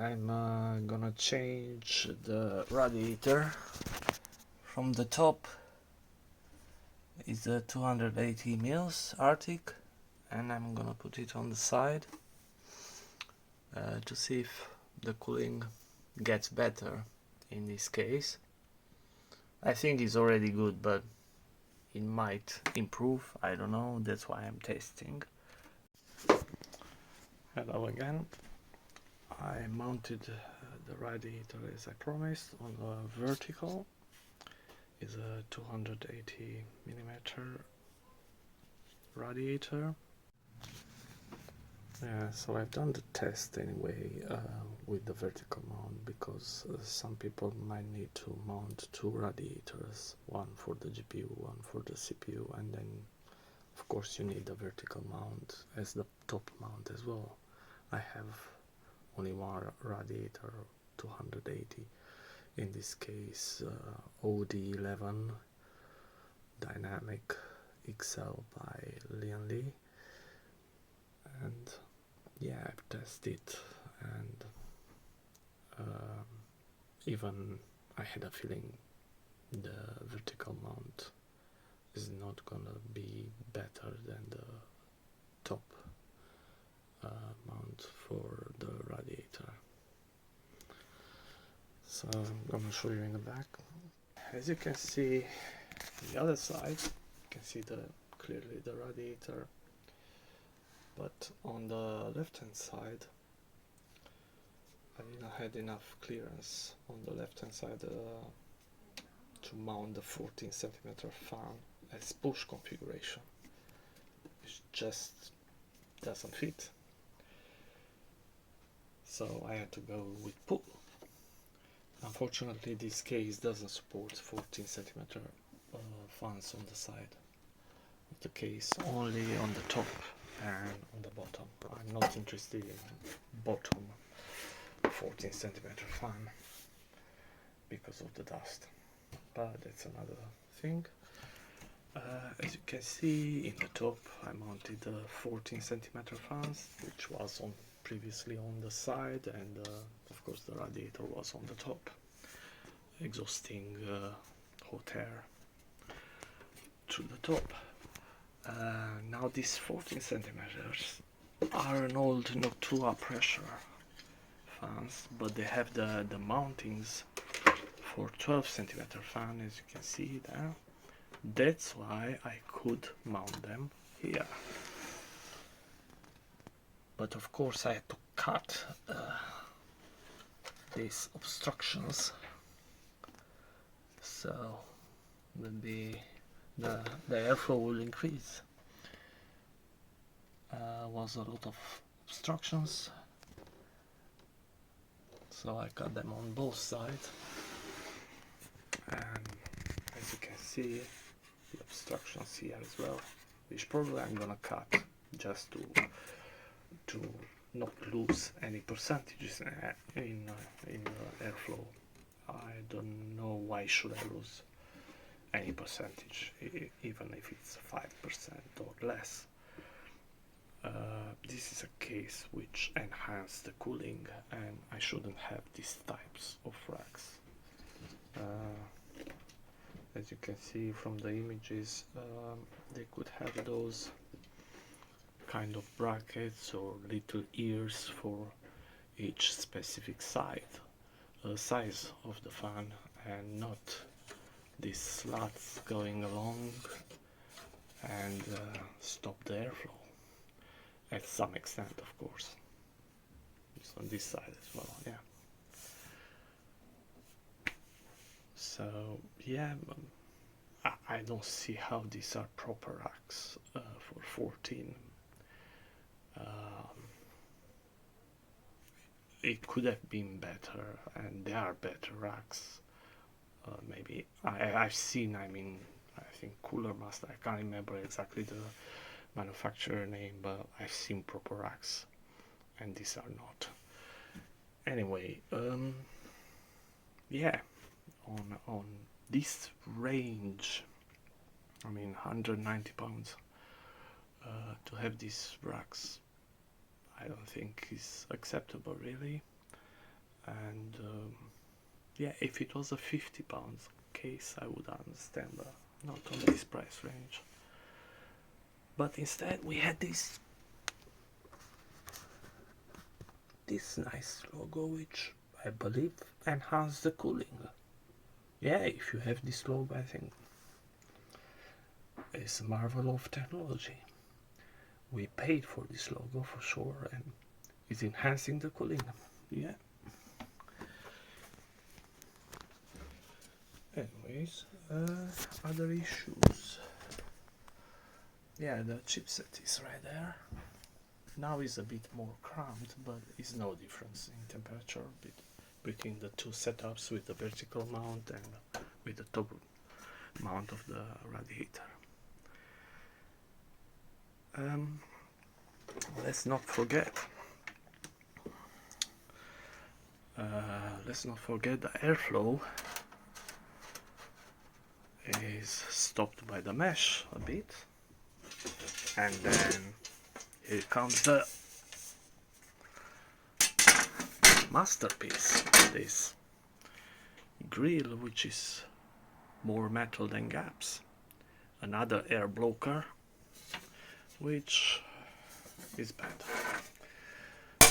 I'm gonna change the radiator. From the top is a 280 mils Arctic, and I'm gonna put it on the side to see if the cooling gets better in this case. I think it's already good, but it might improve, I don't know, that's why I'm testing. Hello again. I mounted the radiator as I promised on a vertical. Is a 280 millimeter radiator. Yeah, so I've done the test anyway with the vertical mount, because some people might need to mount two radiators, one for the GPU, one for the CPU, and then of course you need the vertical mount as the top mount as well. I have only one radiator, 280, in this case OD11 Dynamic XL by Lian, and yeah, I've tested, and even I had a feeling the vertical mount is not gonna be better than the top mount for the radiator. So I'm gonna show you in the back. As you can see, the other side, you can see clearly the radiator, but on the left hand side I didn't have enough clearance on the left hand side to mount the 14 centimeter fan as push configuration. It just doesn't fit, so I had to go with pull. Unfortunately, this case doesn't support 14 centimeter fans on the side of the case, only on the top and on the bottom. I'm not interested in bottom 14 centimeter fan because of the dust, but that's another thing. As you can see, in the top I mounted the 14 centimeter fans, which was on previously on the side, and of course the radiator was on the top, exhausting hot air through the top. Now these 14 centimeters are an old Noctua pressure fans, but they have the mountings for 12 centimeter fan, as you can see there. That's why I could mount them here. But of course I had to cut these obstructions, so maybe the airflow will increase. Was a lot of obstructions, so I cut them on both sides, and as you can see, the obstructions here as well, which probably I'm gonna cut just to not lose any percentages in airflow. I don't know why should I lose any percentage, even if it's 5% or less. This is a case which enhances the cooling, and I shouldn't have these types of racks. As you can see from the images, they could have those kind of brackets or little ears for each specific size of the fan, and not these slats going along and stop the airflow at some extent, of course. It's on this side as well, yeah. So yeah, I don't see how these are proper racks for 14. It could have been better, and there are better racks. Maybe I've seen, I think Cooler Master, I can't remember exactly the manufacturer name, but I've seen proper racks, and these are not. Anyway, yeah, on this range, 190 pounds to have these racks, I don't think is acceptable really. And yeah, if it was a £50 case I would understand, but not on this price range. But instead we had this nice logo, which I believe enhanced the cooling. Yeah, if you have this logo, I think it's a marvel of technology. We paid for this logo for sure, and it's enhancing the cooling. Yeah. Anyways, other issues. Yeah, the chipset is right there. Now it's a bit more cramped, but it's no difference in temperature between the two setups, with the vertical mount and with the top mount of the radiator. Let's not forget the airflow is stopped by the mesh a bit, and then here comes the masterpiece, this grill, which is more metal than gaps, another air blocker, which is bad,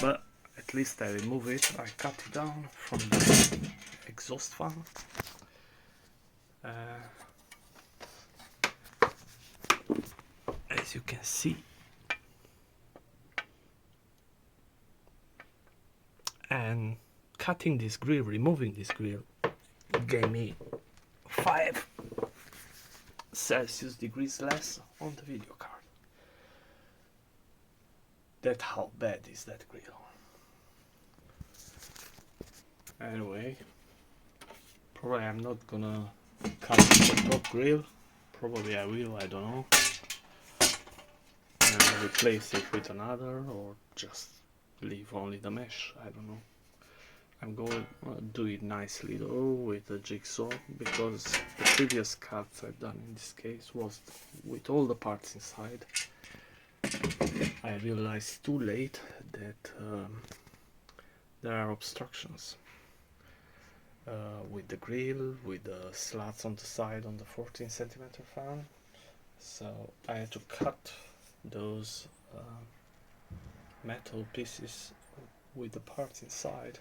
but at least I remove it. I cut it down from the exhaust fan. As you can see, and cutting this grill, removing this grill, gave me 5 Celsius degrees less on the video card. That's how bad is that grill. Anyway, probably I'm not gonna cut the top grill. Probably I will, I don't know. And replace it with another, or just leave only the mesh, I don't know. I'm going to do it nicely though with the jigsaw, because the previous cuts I've done in this case was with all the parts inside. I realized too late that there are obstructions with the grill, with the slats on the side on the 14cm fan. So I had to cut those metal pieces with the parts inside.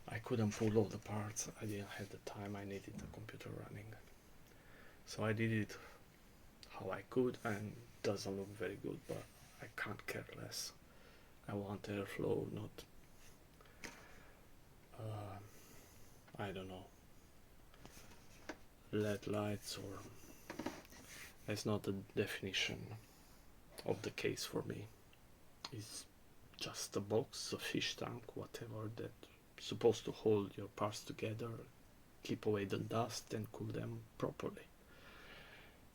I couldn't pull all the parts, I didn't have the time, I needed the computer running. So I did it how I could, and it doesn't look very good, but I can't care less. I want airflow, not I don't know, LED lights, or it's not the definition of the case for me. It's just a box, a fish tank, whatever, that's supposed to hold your parts together, keep away the dust and cool them properly.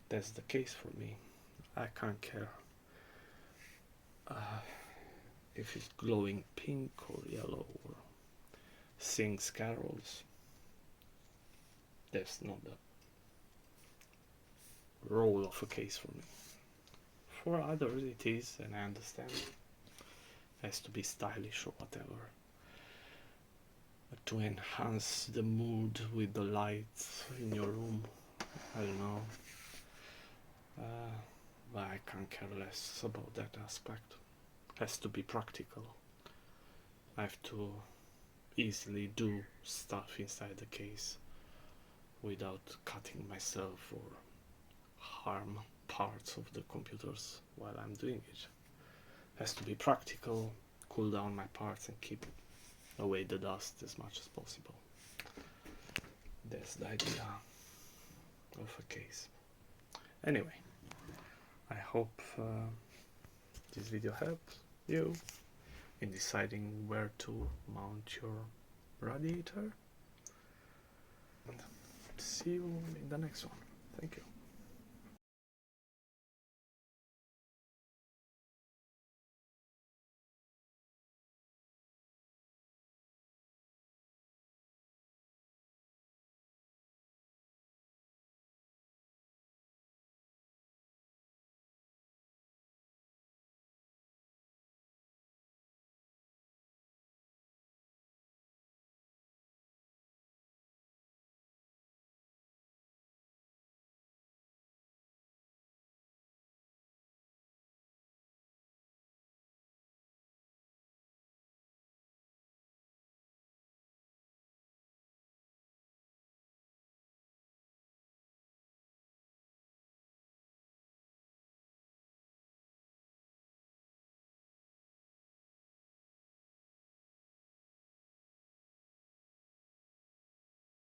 That's the case for me. I can't care if it's glowing pink or yellow or sings carols. That's not the role of a case for me. For others it is, and I understand. It has to be stylish or whatever, to enhance the mood with the lights in your room, I don't know. But I can't care less about that aspect. It has to be practical. I have to easily do stuff inside the case without cutting myself or harm parts of the computers while I'm doing it. It has to be practical, cool down my parts and keep away the dust as much as possible. That's the idea of a case. Anyway, I hope this video helped you in deciding where to mount your radiator. And see you in the next one. Thank you.